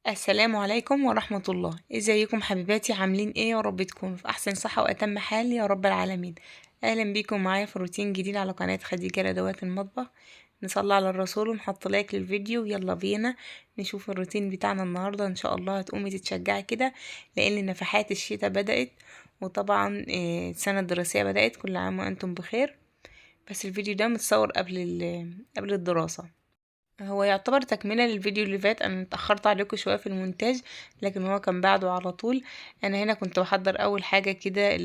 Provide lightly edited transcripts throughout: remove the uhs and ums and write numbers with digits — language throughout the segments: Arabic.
السلام عليكم ورحمة الله. ازيكم حبيباتي؟ عاملين ايه؟ يا رب تكونوا في احسن صحة واتم حال يا رب العالمين. اهلا بيكم معايا في روتين جديد على قناة خديجة لأدوات المطبخ. نصلي على الرسول ونحط لايك للفيديو. يلا بينا نشوف الروتين بتاعنا النهاردة. ان شاء الله هتقومي تتشجعي كده لان نفحات الشتاء بدأت، وطبعا السنة الدراسية بدأت. كل عام وانتم بخير. بس الفيديو ده متصور قبل الدراسة. هو يعتبر تكملة للفيديو اللي فات. انا اتأخرت عليكم شوية في المونتاج، لكن هو كان بعده على طول. انا هنا كنت بحضر اول حاجة كده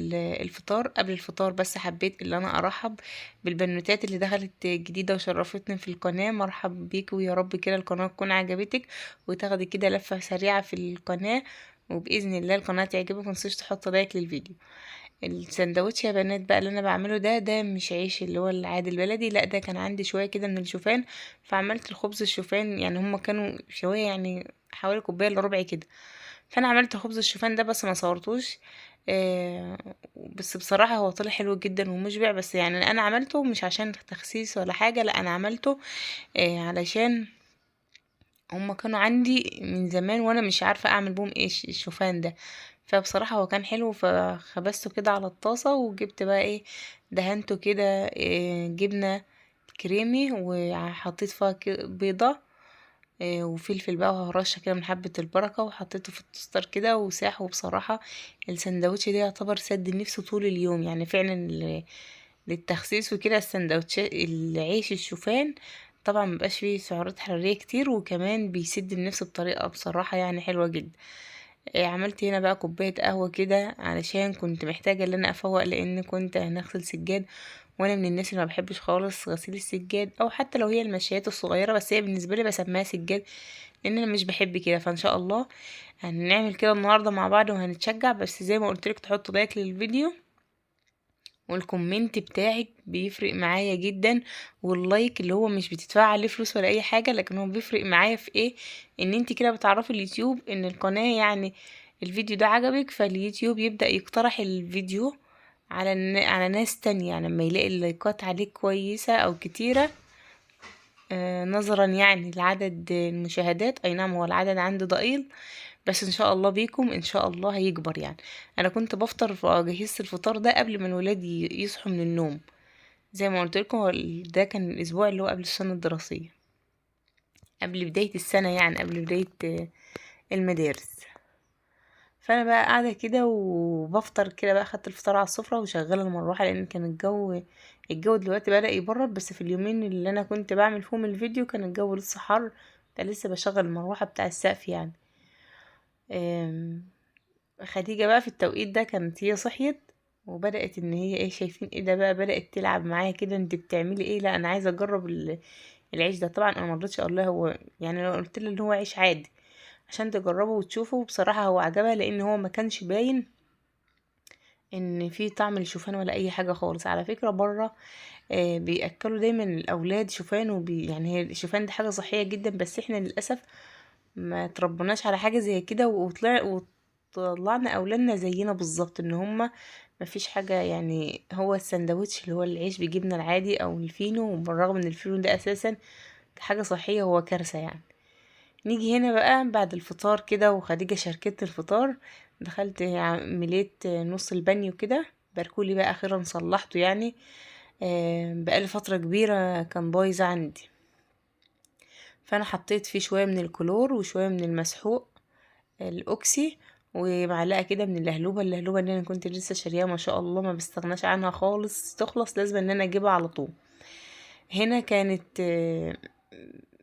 الفطار. قبل الفطار بس حبيت ان انا ارحب بالبنوتات اللي دخلت جديدة وشرفتني في القناة. مرحب بيك، ويا رب كده القناة تكون عجبتك وتاخدي كده لفة سريعة في القناة، وبإذن الله القناة تعجبك. متنسوش تحط لايك للفيديو. السندوتش يا بنات بقى اللي انا بعمله ده مش عيش اللي هو العادي البلدي، لا ده كان عندي شويه كده من الشوفان. فعملت الخبز الشوفان، يعني هما كانوا شويه يعني حوالي كوبايه الا ربع كده. فانا عملت خبز الشوفان ده بس ما صورتوش. بس بصراحه هو طلع حلو جدا ومشبع. بس يعني انا عملته مش عشان تخسيس ولا حاجه، لا انا عملته علشان هما كانوا عندي من زمان وانا مش عارفه اعمل بهم ايه الشوفان ده. فبصراحه هو كان حلو، فخبزته كده على الطاسه وجبت بقى ايه، دهنته كده جبنه كريمي، وحطيت فيها بيضه وفلفل بقى ورشه كده من حبه البركه، وحطيته في التوستر كده وساح. وبصراحه السندوتش ده يعتبر سد النفس طول اليوم، يعني فعلا للتخسيس وكده. السندوتشات العيش الشوفان طبعا مبقاش فيه سعرات حرارية كتير، وكمان بيسد النفس بطريقة بصراحة يعني حلوة جدا. عملت هنا بقى كوباية قهوة كده علشان كنت محتاجة ان انا افوق، لان كنت هنغسل سجاد، وانا من الناس اللي ما بحبش خالص غسيل السجاد، او حتى لو هي المشايات الصغيرة، بس هي بالنسبة لي بسميها سجاد لان انا مش بحب كده. فان شاء الله هنعمل كده النهاردة مع بعض وهنتشجع. بس زي ما قلت لك تحطوا لايك للفيديو، والكومنت بتاعك بيفرق معايا جدا. واللايك اللي هو مش بتدفع عليه فلوس ولا اي حاجة، لكن هو بيفرق معايا في ايه؟ ان انت كده بتعرفي اليوتيوب ان القناة يعني الفيديو ده عجبك، فاليوتيوب يبدأ يقترح الفيديو على ناس تانية. يعني لما يلاقي اللايكات عليه كويسة او كتيرة، نظرا يعني لعدد المشاهدات. اي نعم هو العدد عنده ضئيل، بس ان شاء الله بيكم ان شاء الله هيكبر. يعني انا كنت بفطر وجهزت الفطار ده قبل ما الولاد يصحوا من النوم. زي ما قلت لكم ده كان الاسبوع اللي هو قبل السنه الدراسيه، قبل بدايه السنه، يعني قبل بدايه المدارس. فانا بقى قاعده كده وبفطر كده بقى، خدت الفطار على السفره وشغاله المروحه لان كان الجو دلوقتي بدأ يبرد. بس في اليومين اللي انا كنت بعمل فيهم الفيديو كان الجو لسه حر، كان لسه بشغل المروحه بتاع السقف يعني. خديجة بقى في التوقيت ده كانت هي صحيت، وبدأت ان هي ايه، شايفين ايه ده بقى، بدأت تلعب معايا كده. انت بتعملي ايه؟ لا انا عايزة اجرب العيش ده. طبعا انا مرضتش اقول لها هو، يعني لو قلت لها ان هو عيش عادي عشان تجربه وتشوفه. بصراحة هو عجبها لان هو ما كانش باين ان في طعم الشوفان ولا اي حاجة خالص. على فكرة بره بيأكلوا دايما الاولاد شوفان، يعني هي الشوفان دي حاجة صحية جدا، بس احنا للأسف ما تربناش على حاجة زي كده، وطلعنا اولادنا زينا بالظبط، ان هما ما فيش حاجة. يعني هو السندوتش اللي هو العيش بجبنة العادي او الفينو، بالرغم ان الفينو ده اساسا حاجة صحية، هو كارثة يعني. نيجي هنا بقى بعد الفطار كده، وخديجة شاركت الفطار، دخلت مليت نص البانيو كده. باركولي بقى اخيرا صلحته يعني. بقالي فترة كبيرة كان بايظ عندي، فانا حطيت فيه شوية من الكلور وشوية من المسحوق الاوكسي، ومعلقه كده من اللهلوبه اللي انا كنت لسه شاريها ما شاء الله، ما بستغناش عنها خالص، تخلص لازم ان انا اجيبها على طول. هنا كانت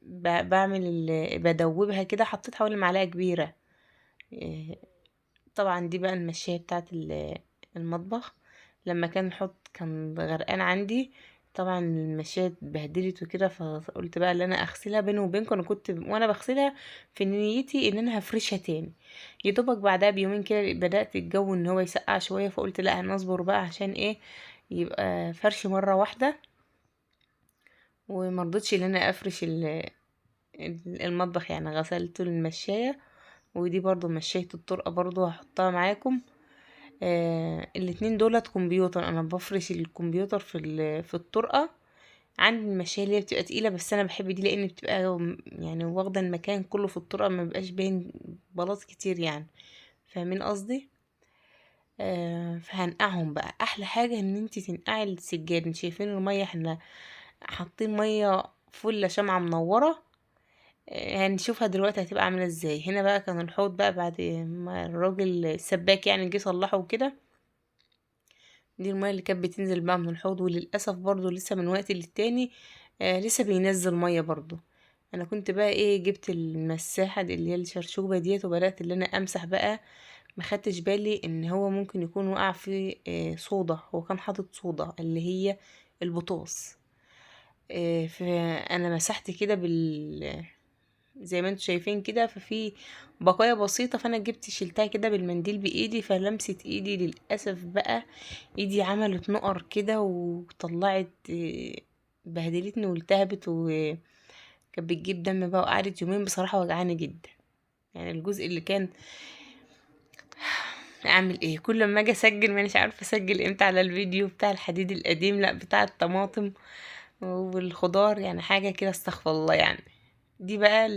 بعمل بدوبها كده، حطيت حوالي معلقه كبيره. آه، طبعا دي بقى المشاية بتاعت المطبخ. لما كان كان غرقان عندي، طبعا المشاية اتبهدلت وكده، فقلت بقى ان انا اغسلها. بيني وبينكم انا كنت وانا بغسلها في نيتي ان انا هفرشها تاني. يدوبك بعدها بيومين كده بدأت الجو ان هو يسقع شوية، فقلت لا هنصبر بقى عشان ايه، يبقى فرش مرة واحدة. ومرضتش ان انا افرش المطبخ، يعني غسلت المشاية. ودي برضو مشاية الطرقة برضو هحطها معاكم. الاتنين دولت كمبيوتر، انا بفرش الكمبيوتر في الطرقة. عندي المشاية اللي هي بتبقى تقيلة، بس انا بحب دي لان بتبقى يعني واخدة المكان كله في الطرقة، ما بيبقاش باين بلاط كتير يعني، فاهمين قصدي؟ فهنقعهم بقى. احلى حاجة ان انت تنقعي السجاد. انت شايفين المية احنا حاطين مية فل شمعة منورة. هنشوفها دلوقتي هتبقى عاملة ازاي. هنا بقى كان الحوض بقى بعد ما الراجل السباك يعني جه صلحه وكده. دي المية اللي كانت بتنزل بقى من الحوض، وللأسف برضو لسه من وقت للتاني لسه بينزل مية برضو. انا كنت بقى ايه، جبت المساحة دي اللي هي الشرشوبة ديت، وبدأت اللي انا امسح بقى. ما خدتش بالي ان هو ممكن يكون وقع في صودا. هو كان حاطط صودا اللي هي البطاطس. فانا مسحت كده زي ما انتوا شايفين كده، ففي بقايا بسيطة، فانا جبت شلتها كده بالمنديل بايدي، فلمست ايدي للأسف بقى ايدي عملت نقر كده وطلعت بهدلتني والتهبت، وكانت بتجيب دم بقى، وقعدت يومين بصراحة وجعاني جدا. يعني الجزء اللي كان اعمل ايه، كل ما اجي اسجل مانيش عارفه اسجل امتى على الفيديو بتاع الحديد القديم، لا بتاع الطماطم والخضار، يعني حاجه كده استغفر الله يعني. دي بقى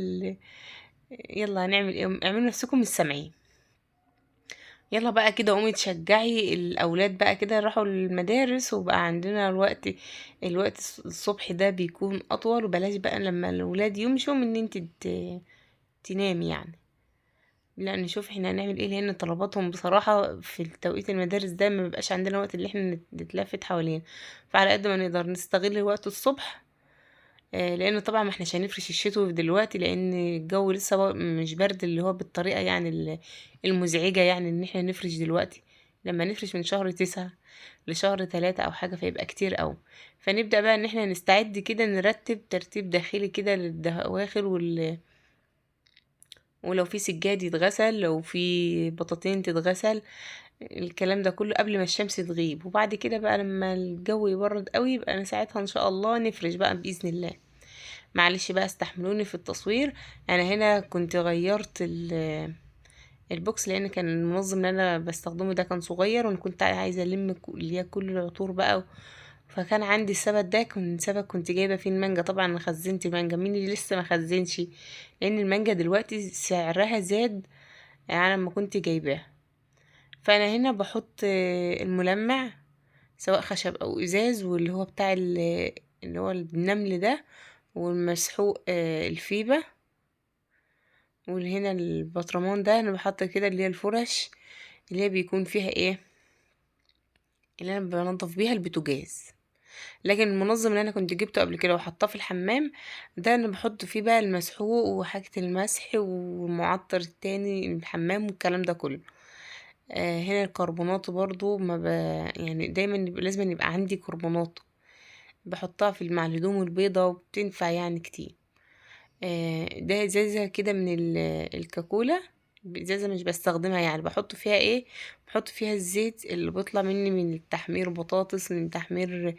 يلا هنعمل ايه، اعملوا نفسكم مش سامعين. يلا بقى كده قومي تشجعي الاولاد بقى كده يروحوا المدارس، وبقى عندنا الوقت الصبح ده بيكون اطول، وبلاش بقى لما الاولاد يمشوا من ان انت تنامي يعني. لا نشوف احنا هنعمل ايه، لان طلباتهم بصراحة في التوقيت المدارس ده ما بيبقاش عندنا وقت اللي احنا نتلفت حوالين. فعلى قد ما نقدر نستغل وقت الصبح. لان طبعا ما احناش هنفرش الشتوي دلوقتي، لان الجو لسه مش برد اللي هو بالطريقة يعني المزعجة، يعني ان احنا نفرش دلوقتي. لما نفرش من شهر 9 لشهر 3 او حاجة فيبقى كتير اوي. فنبدأ بقى ان احنا نستعد كده، نرتب ترتيب داخلي كده للدواخل ولو في سجاد يتغسل، لو في بطاطين تتغسل، الكلام ده كله قبل ما الشمس تغيب. وبعد كده بقى لما الجو يبرد قوي، يبقى انا ساعتها ان شاء الله نفرش بقى باذن الله. معلش بقى استحملوني في التصوير. انا هنا كنت غيرت البوكس، لان كان المنظم اللي انا بستخدمه ده كان صغير، وانا كنت عايزه الم اللي هي كل العطور بقى. فكان عندي السبت ده، كنت جايبه فيه المانجا. طبعا انا خزنت مانجا، مين اللي لسه ما خزنش؟ لان المانجا دلوقتي سعرها زاد يعني لما كنت جايباها. فانا هنا بحط الملمع، سواء خشب او ازاز، واللي هو بتاع اللي هو النمل ده، والمسحوق الفيبة، واللي هنا البطرمان ده انا بحط كده اللي هي الفرش اللي هي بيكون فيها ايه، اللي انا بنضف بيها البوتاجاز. لكن المنظم اللي انا كنت جبته قبل كده وحطاه في الحمام ده، انا بحط فيه بقى المسحوق وحاجة المسح والمعطر التاني الحمام والكلام ده كله. هنا الكربونات برضو ما يعني دايما لازم يبقى عندي كربونات، بحطها في مع الهدوم البيضة وبتنفع يعني كتير. ده ازازة كده من الكاكولا، ازازة مش بستخدمها يعني. بحط فيها ايه، بحط فيها الزيت اللي بيطلع مني من تحمير بطاطس، من تحمير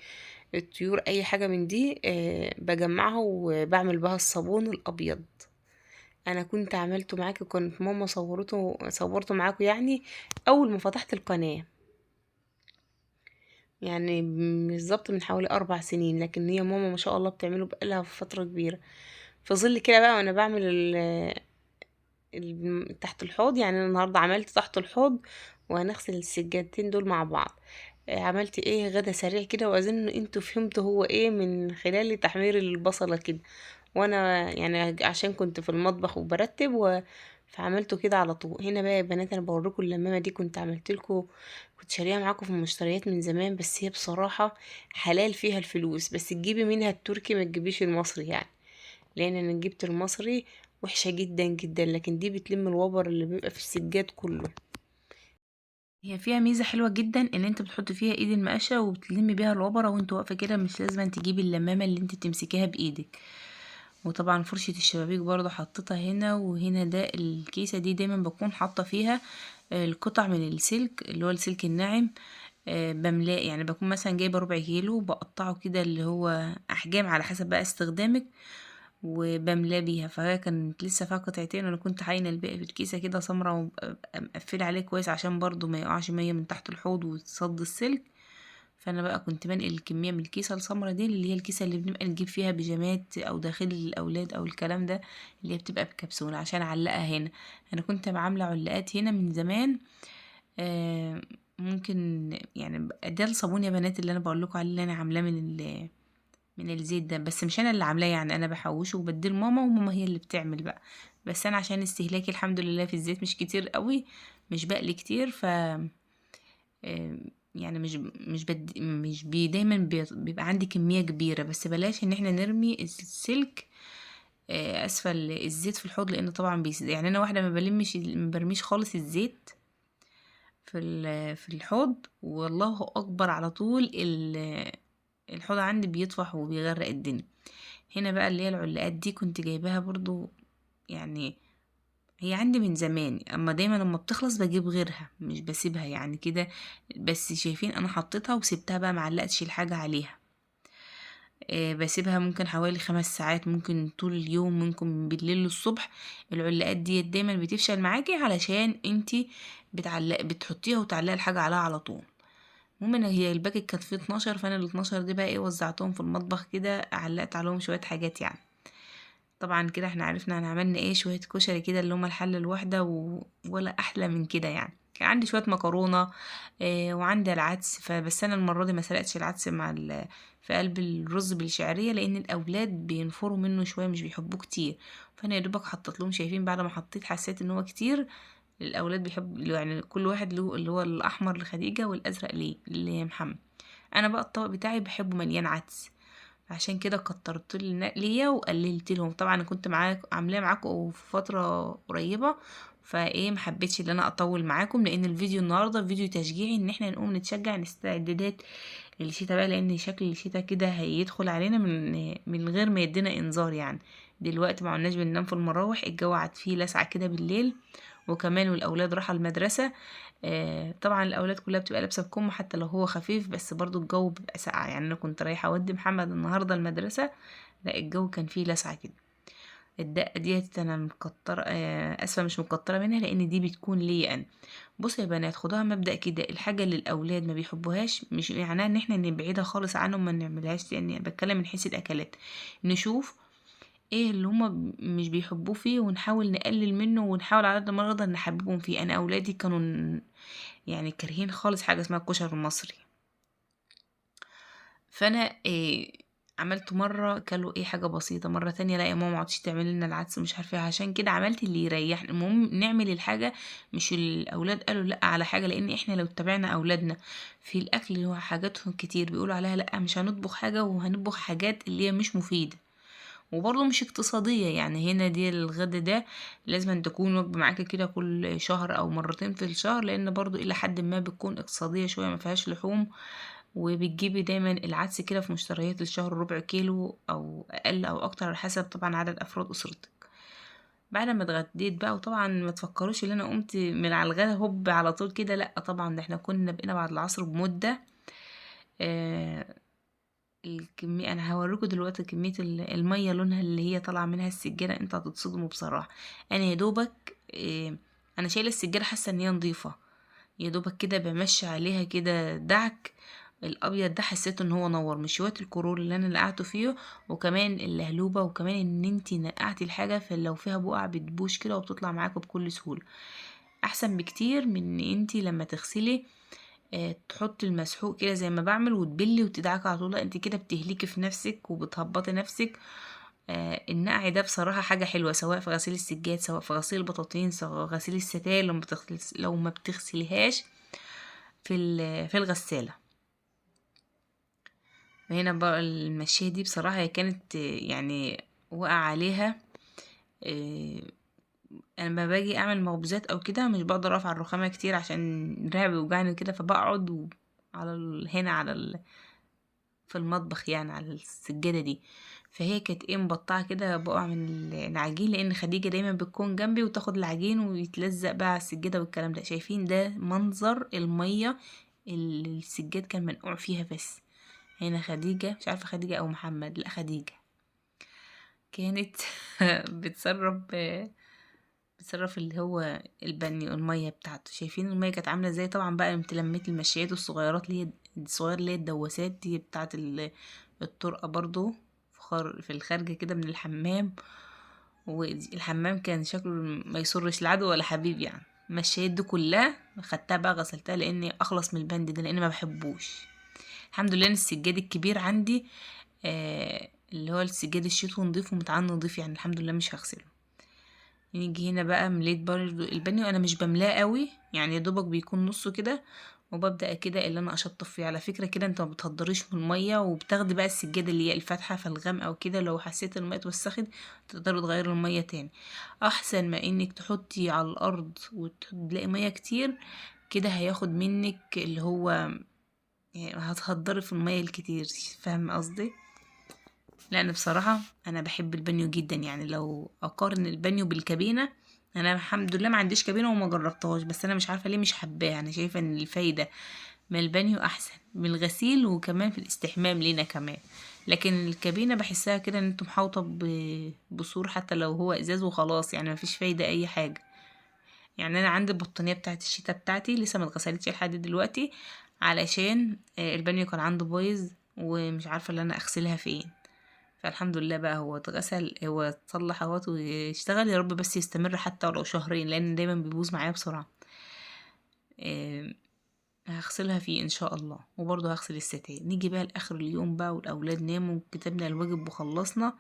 الطيور، اي حاجة من دي بجمعها وبعمل بها الصابون الابيض. انا كنت عملته معاكي، كنت ماما صورته معاكم يعني اول ما فتحت القناة، يعني بالظبط من حوالي 4 سنين. لكن هي ماما ما شاء الله بتعمله بقالها فترة كبيرة. في ظل كده بقى وانا بعمل تحت الحوض، يعني انا النهاردة عملت تحت الحوض، وهنغسل السجادتين دول مع بعض. عملت ايه غدا سريع كده، واظن انتوا فهمتوا هو ايه من خلال تحمير البصلة كده. وانا يعني عشان كنت في المطبخ وبرتب فعملته كده على طول. هنا بقى يا بنات انا بوريكم اللمامه دي، كنت عملت لكم، كنت شاريها معاكم في المشتريات من زمان، بس هي بصراحه حلال فيها الفلوس، بس تجيبي منها التركي ما تجيبيش المصري يعني. لان انا جبت المصري وحشه جدا جدا، لكن دي بتلم الوبر اللي بيبقى في السجاد كله. هي فيها ميزة حلوة جدا، ان انت بتحط فيها ايد المقشة وبتلمي بيها الوبرة وانت واقفة كده، مش لازم تجيبي اللمامة اللي انت تمسكيها بايدك. وطبعا فرشة الشبابيك برضو حطيتها هنا وهنا. ده الكيسة دي دايما بكون حاطة فيها القطع من السلك اللي هو السلك الناعم. بملاه يعني، بكون مثلا جايبة 4 كيلو، بقطعه كده اللي هو احجام على حسب بقى استخدامك، وبملاه بيها. فهي كانت لسه فيها قطعتين، وانا كنت عاينه الباقي في الكيسه كده سمرة، ومقفله عليه كويس عشان برضو ما يقعش ميه من تحت الحوض وتصد السلك. فانا بقى كنت بنقل الكميه من الكيسه السمرا دي، اللي هي الكيسه اللي بنبقى نجيب فيها بيجامات او داخل الاولاد او الكلام ده، اللي هي بتبقى بكبسوله عشان اعلقها هنا. انا كنت عامله علقات هنا من زمان. آه ممكن يعني ده الصابون يا بنات اللي انا بقول لكم عليه، اللي انا عاملاه من الزيت ده، بس مش انا اللي عاملاه، يعني انا بحوشه وبديه لماما، وماما هي اللي بتعمل بقى. بس انا عشان استهلاكي الحمد لله في الزيت مش كتير قوي، مش بقلي كتير، ف يعني مش دايما بيبقى عندي كمية كبيرة. بس بلاش ان احنا نرمي السلك اسفل الزيت في الحوض، لان طبعا يعني انا واحدة ما برميش خالص الزيت في الحوض، والله اكبر على طول الحوض عندي بيطفح وبيغرق الدنيا. هنا بقى اللي هي العلاقات دي كنت جايباها برضو، يعني هي عندي من زمان، اما دايما لما بتخلص بجيب غيرها مش بسيبها يعني كده. بس شايفين انا حطيتها وسبتها بقى، معلقتش الحاجة عليها. بسيبها ممكن حوالي 5 ساعات، ممكن طول اليوم، ممكن من بالليل للصبح. العلاقات دي دايما بتفشل معاكي علشان انتي بتحطيها وتعلقي الحاجة عليها على طول. المهم هي الباكت كانت فيه 12، فانا ال 12 دي بقى وزعتهم في المطبخ كده، علقت عليهم شوية حاجات يعني. طبعا كده احنا عرفنا ان عملنا شوية كشري كده اللي هما الحلة الواحدة ولا احلى من كده يعني. كان عندي شوية مكرونة وعندي العدس، فبس انا المرة دي ما سلقتش العدس في قلب الرز بالشعرية، لان الاولاد بينفروا منه شوية مش بيحبوه كتير. فانا يا دوبك حطيت لهم، شايفين بعد ما حطيت حسيت ان هو كتير. الاولاد بيحب يعني كل واحد له، اللي هو الاحمر لخديجة والازرق ليه محمد. انا بقى الطبق بتاعي بحبه مليان عدس، عشان كده كترت ليا وقللت لهم. طبعا انا كنت عاملاه معاكم في فتره قريبه، محبتش ان انا اطول معاكم، لان الفيديو النهارده فيديو تشجيعي ان احنا نقوم نتشجع نستعدادات للشتا بقى، لان شكل الشتا كده هيدخل علينا من غير ما يدينا انذار يعني. دلوقتي ما عدناش بننام في المراوح، الجو عاد فيه لسعة كده بالليل، وكمان والاولاد راحوا المدرسه. طبعا الاولاد كلها بتبقى لابسه بكم حتى لو هو خفيف، بس برضو الجو بيبقى ساقع يعني. انا كنت رايحه اودي محمد النهارده المدرسه، لا الجو كان فيه لسعه كده. الدقه ديت انا مكتره اسفه مش مكتره منها، لان دي بتكون ليا انا. بصوا يا بنات، خدوها مبدأ كده، الحاجه اللي الاولاد ما بيحبوهاش مش معناها ان احنا نبعدها خالص عنهم ما نعملهاش، يعني بتكلم من حيث الاكلات. نشوف ايه اللي هما مش بيحبوه فيه، ونحاول نقلل منه، ونحاول على قد ما نقدر نحببهم فيه. انا اولادي كانوا يعني كارهين خالص حاجه اسمها الكشري المصري. فانا عملته مره كلوا حاجه بسيطه، مره تانية لا يا ماما ما عادش تعملي لنا العدس مش عارفه إيه. عشان كده عملت اللي يريحني، المهم نعمل الحاجه، مش الاولاد قالوا لا على حاجه، لان احنا لو اتبعنا اولادنا في الاكل اللي هو حاجاتهم كتير بيقولوا عليها لا، مش هنطبخ حاجه وهنطبخ حاجات اللي هي مش مفيده وبرضه مش اقتصادية. يعني هنا دي الغدا ده لازم أن تكون وجبة معاكي كده كل شهر أو مرتين في الشهر، لأن برضه إلى حد ما بتكون اقتصادية شوية، ما فيهاش لحوم. وبتجيبي دايما العدس كده في مشتريات الشهر 1/4 كيلو أو أقل أو أكتر على حسب طبعا عدد أفراد أسرتك. بعد ما اتغديت بقى، وطبعا ما تفكروش ان انا قمت من على الغدا هوب على طول كده، لا طبعا ده احنا كنا بقينا بعد العصر بمدة. آه الكمية انا هوريكم دلوقتي كمية المية لونها اللي هي طالعة منها السجادة، انتوا هتتصدموا بصراحة. انا يا دوبك انا شايلة السجادة حاسة ان هي نظيفة، يا دوبك كده بمشي عليها كده دعك الابيض ده، حسيت ان هو نور، مش شوية الكرول اللي انا نقعته فيه، وكمان اللهلوبة، وكمان ان انتي نقعتي الحاجة فلو فيها بقع بتبوش كده وبتطلع معاكم بكل سهولة. احسن بكتير من ان انتي لما تغسلي تحطي المسحوق كده زي ما بعمل وتبلي وتدعكي على طول، لا انت كده بتهلكي في نفسك وبتهبطي نفسك. النقع ده بصراحة حاجة حلوة، سواء في غسيل السجاد، سواء في غسيل البطاطين، سواء غسيل الستاير لو ما بتغسليهاش في الغسالة. هنا بقى المشيه دي بصراحة هي كانت يعني وقع عليها. آه، انا لما باجي اعمل مخبوزات او كده مش بقدر اقف على الرخامة كتير عشان دراعي بيوجعني كده، فبقعد على هنا في المطبخ يعني على السجادة دي. فهي كانت مبطعة كده بقع من العجين، لان خديجة دايما بتكون جنبي وتاخد العجين ويتلزق بقى على السجادة والكلام ده. شايفين ده منظر المية اللي السجاد كان منقوع فيها. بس هنا خديجة، مش عارفة خديجة او محمد، لا خديجة كانت بتسرب اتصرف اللي هو البني والميه بتاعته. شايفين الميه كانت عامله ازاي؟ طبعا بقى قمت لميت المشيات الصغيرات اللي هي الصغير اللي هي الدواسات دي بتاعه الطرقه برضو في الخارج كده من الحمام. والحمام كان شكله ما يسرش العدو ولا حبيب يعني. المشيات دي كلها خدتها بقى غسلتها لاني اخلص من البند ده لاني ما بحبوش. الحمد لله ان السجاد الكبير عندي اللي هو السجاد الشيت نضيف ومتعان نضيف يعني، الحمد لله مش هغسله. نيجي هنا بقى مليت برضو البانيو، انا مش بملاه قوي يعني، يا دوبك بيكون نصه كده، وببدا كده اللي انا اشطف فيه. على فكره كده انت ما بتهدريش من الميه، وبتاخدي بقى السجاده اللي هي الفاتحه في الغامق او كده، لو حسيت الميه اتوسخت تقدري تغيري الميه تاني. احسن ما انك تحطي على الارض وتلاقي ميه كتير كده، هياخد منك اللي هو يعني هتهدري في الميه الكتير. فاهم قصدي؟ لان بصراحه انا بحب البانيو جدا يعني. لو اقارن البانيو بالكابينه، انا الحمد لله ما عنديش كابينه وما جربتهاش، بس انا مش عارفه ليه مش حباها. انا شايفه ان الفايده من البانيو احسن من الغسيل، وكمان في الاستحمام لينا كمان. لكن الكابينه بحسها كده ان انتم محاوطه بسور، حتى لو هو ازاز وخلاص يعني، مفيش فايده اي حاجه. يعني انا عندي البطانيه بتاعت الشتاء بتاعتي لسه ما اتغسلتش لحد دلوقتي، علشان البانيو كان عنده بايظ ومش عارفه اللي انا اغسلها فين. فالحمد لله بقى هو اتغسل، هو اتصلح اهوت ويشتغل، يا رب بس يستمر حتى ولو شهرين، لان دايما بيبوظ معايا بسرعه. آه، هغسلها فيه ان شاء الله، وبرضه هغسل الستاير. نيجي بقى لاخر اليوم بقى والاولاد ناموا وكتبنا الواجب وخلصنا.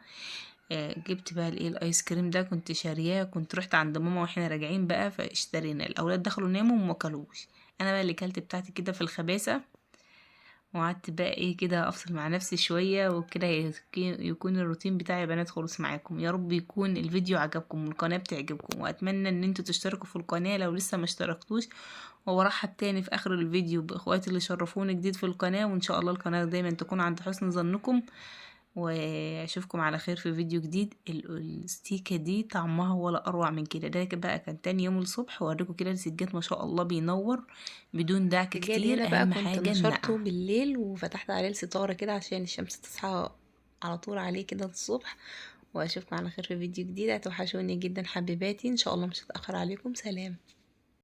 جبت بقى الايه الايس كريم ده، كنت شارياه، كنت رحت عند ماما واحنا راجعين بقى فاشترينا. الاولاد دخلوا ناموا وما كلوش، انا بقى اللي كلت بتاعتي كده في الخباثه، وقعدت بقى ايه كده افصل مع نفسي شوية وكده. يكون الروتين بتاعي يا بنات خلص معاكم. يا رب يكون الفيديو عجبكم والقناة بتعجبكم، واتمنى ان انتوا تشتركوا في القناة لو لسه ما اشتركتوش. وبرحب تاني في اخر الفيديو باخواتي اللي شرفوني جديد في القناة، وان شاء الله القناة دايما تكون عند حسن ظنكم. واشوفكم على خير في فيديو جديد. الستيكة دي طعمها ولا اروع من كده. ده بقى كان تاني يوم الصبح، ووريكم كده السجاد ما شاء الله بينور بدون دعك السجاد كتير، هنا بقى اهم كنت حاجة نشرته النقع. بالليل وفتحت عليه الستارة كده عشان الشمس تصحى على طول عليه كده الصبح. واشوفكم على خير في فيديو جديد. هتوحشوني جدا حبيباتي، ان شاء الله مش هتأخر عليكم. سلام.